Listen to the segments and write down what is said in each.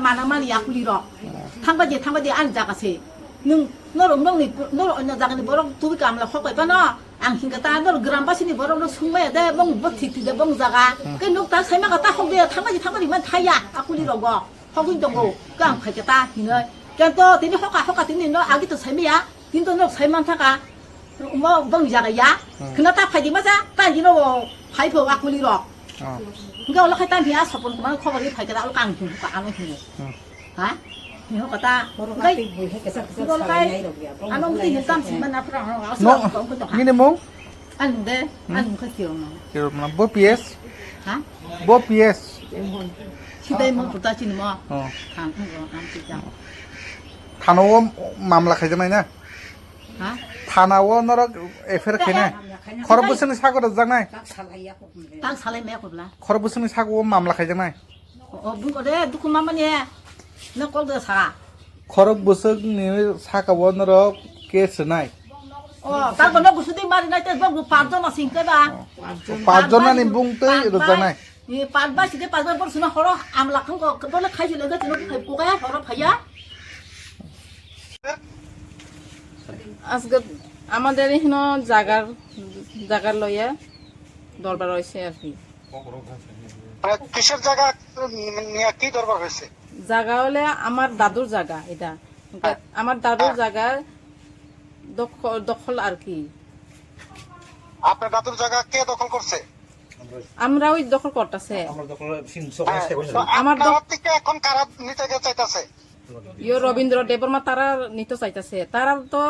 마나마니 야쿠리로 탕바지 안 자가세 능 너로 언제 자가니 뭐로 두기 감라 확고 있잖아 안 힘가다 너로 그람바시니 뭐로 숨어야 돼 멍뭐 티티데 멍자가 그 녹다 세마가 딱 홍대 탕바지만 타야 아쿠리로 거 하고 동고 깡 파겠다 니는 그또 되니 호가 되니 너 아기도 세미야 딘도 너 세만 타가 뭐 멍자가야 그나 딱 파지 맞아 따지로 파이프 아쿠리로 그러니까 올라갔다 비야 서본 그만 커버리 파겠다 올깡 그 안오 힘 hả hiểu cả ta cái anh ông tin tâm mình là phải Ni ni mong? anh đây anh không chịu mà Kiro mana bo PS? hả Bo PS. khi đây mà chúng ta chỉ mà Oh. thằng không có làm gì đâu Thanawo mamla khajamai na. hả Thanawo nora efer khene. Khorbusni sago jangnai. tăng salai mẹ của là Khorbusni sago mamla khajamai. đúng có đấy đúng mà nhé nó có được sao Khorbusni sakawo nora case nai. tăng còn nó cũng suy mà này tới bông phản cho nó xin cái ba Pajona ni bungte ro jangnai. 이 반바시 게 반바 벌스나 허러 암락한 거 그걸로 가지고 내가 지금 갈 거야 허러 봐야 আজকে আমাদের এখানে জাগার লইয়া দরবার হয়েছে আর কি কিসের জায়গা নিয়ে কি দরবার হয়েছে? জায়গা হলে আমার দাদুর জায়গা এটা আমার দাদুর জায়গা দখল আর কি আপনার দাদুর জায়গা কে দখল করছে? আমরা ওই দখল করতেছে আমার থেকে এখন কারা নিতে চাইতেছে? রবীন্দ্র দেববর্মা তারা নিতে চাইতেছে তারা তো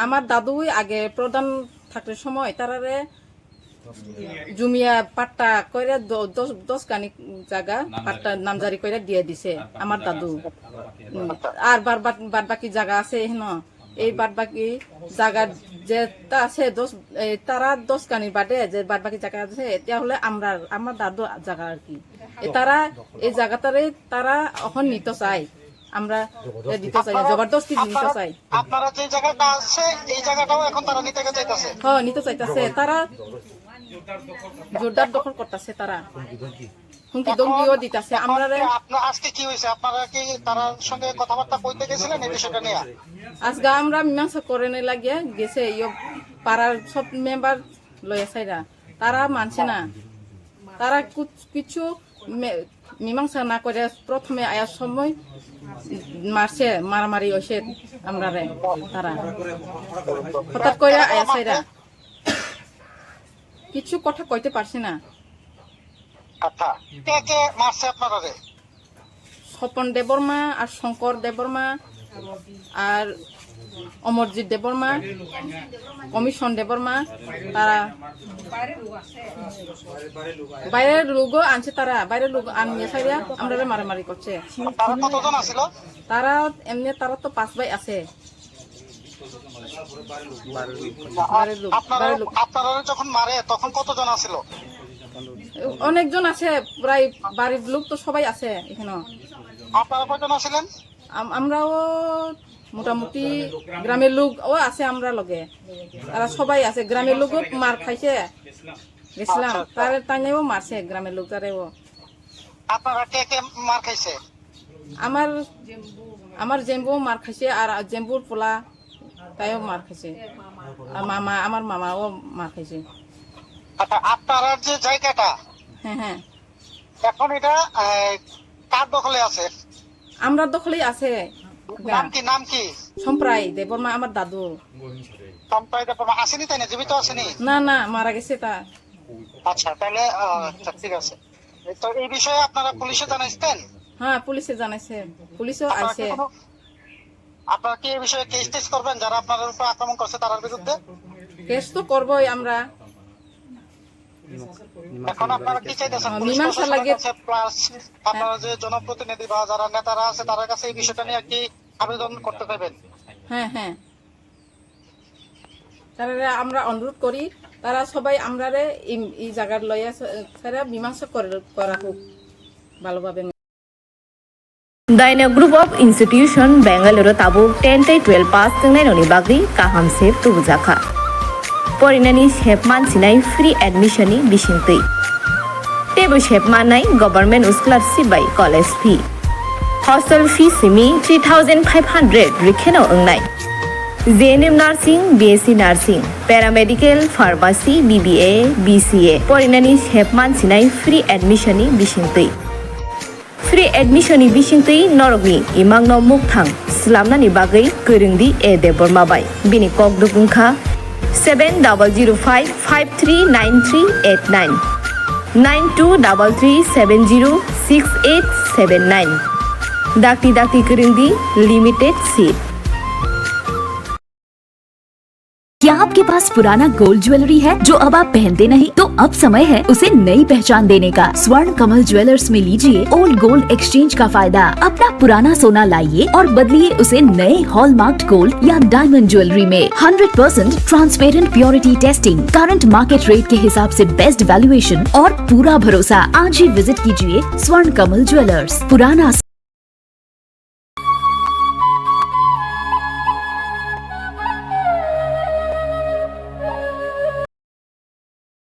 আমার দাদুই আগে প্রধান থাকার সময় তারারে জুমিয়া পাট্টা কইরা 10 কানি জায়গা পাট্টা নামজারি কইরা দিয়ে দিছে আমার দাদু আর বাদ বাকি জায়গা আছে এখানে এই বাদ বাকি জায়গা যে আছে তারা 10 কানির বাদে যে বাদ বাকি জায়গা আছে এটা হলে আমার দাদু জায়গা আর কি তারা এই জায়গাটারে তারা এখন নিতে চায় আমরা দিতে চাই জবরদস্তি নিতে চাই আপনারা যে জায়গাটা আছে এই জায়গাটাও এখন তারা নিতে চাইতেছে হ্যাঁ নিতে চাইতেছে তারা জোরদার দখল করতেছে তারা হুমকি দমকিও দিতেছে আমরা আপনার আজকে কি হয়েছে? আপনারা কি তার সঙ্গে কথাবার্তা কইতে গেছিলেন এই বিষয়টা নিয়ে? আজকে আমরা মীমাংসা করে নিয়ে লাগিয়ে গেছে পাড়ার সব মেম্বার লয়ে সাইরা তারা মানছে না তারা কিছু মীমাংসা না করে প্রথমে আয়ার সময় মারছে মারামারি হয়েছে আমরা তারা হঠাৎ করে আয়া সাইরা কিছু কথা কইতে পারছি না আচ্ছা কে কে মারছে আপনারা? স্বপন দেববর্মা আর শঙ্কর দেববর্মা আর অমরজিৎ দেববর্মা কমিশন দেববর্মা তারা বাইরের লোকও আনছে তারা বাইরের লোক আনিয়ে সাইরা আমরা মারামারি করছে তারা কতজন আছিল? তারা এমনি তারা তো 5 ভাই আছে আপনারা যখন মারে তখন কতজন আছিল? অনেকজন আছে প্রায় বাড়ির লোক তো সবাই আছে এখানে আপনারা কয়জন আছিলেন? আমরাও মোটামুটি গ্রামের লোক আছে আমরা লগে তারা সবাই আছে গ্রামের লোকও মার খাইছে গেছিলাম তারে টাইনেও মারছে গ্রামের লোক তারেও আপনারা কে কে মার খাইছে? আমার জেম্বু মার খাইছে আর জেম্বুর পোলা তাইও মার খাইছে আর আমার মামাও মার খাইছে আচ্ছা আপনারা যে জায়গাটা হ্যাঁ এখন এটা কার দখলে আছে? আমরা দখলেই আছে নাম কি? সম্প্রায় দেববর্মা আমার দাদু সম্প্রায় দেববর্মা আসেনি তাই না? জীবিত আসেনি? না মারা গেছে তা আচ্ছা তাহলে ঠিক আছে তো এই বিষয়ে আপনারা পুলিশে জানাইছেন? হ্যাঁ পুলিশে জানাইছে পুলিশও আইছে আপনারা কি এই বিষয়ে কেস টেস করবেন যারা আপনাদের উপর আক্রমণ করছে তার বিরুদ্ধে? কেস তো করবই আমরা এখন আপনারা কি চাইতেছেন? মীমাংসা লাগে প্লাস আপনারা যে জনপ্রতিনিধি বা যারা নেতারা আছে তাদের কাছে এই বিষয়টা নিয়ে কি আবেদন করতে চাইবেন? হ্যাঁ তারা আমরা অনুরোধ করি তারা সবাই আমরা এই জায়গার লইয়া তারা মীমাংসা করা হোক ভালোভাবে Daina Group of Institution Bangalore Tabuk 10-12 pass tengnai bagri kaham sep tubujaka. Porinani sep mansinai free admission ni bisingtui. tebo shep manai government scholarship by college fee. Hostel fee simi 3,500 rikheno ongnai. JNM Nursing, BSc Nursing, Paramedical, Pharmacy, BBA, BCA. Porinani shep mansinai free admission ni bisingtui. Free admission ni bisingtui norogni imangno mukthang slamna ni bagai kurungdi e deborma bai. Bini kok dukungkha 7005539389 9233706879. Dakti kurungdi limited seat. क्या आपके पास पुराना gold jewellery है जो अब आप पहनते नहीं? तो अब समय है उसे नई पहचान देने का। स्वर्ण कमल ज्वेलर्स में लीजिए ओल्ड गोल्ड एक्सचेंज का फायदा। अपना पुराना सोना लाइए और बदलिए उसे नए हॉलमार्क्ड गोल्ड या डायमंड ज्वेलरी में। 100% transparent purity testing, current market rate के हिसाब से बेस्ट वैल्यूएशन और पूरा भरोसा। आज ही विजिट कीजिए स्वर्ण कमल ज्वेलर्स, पुराना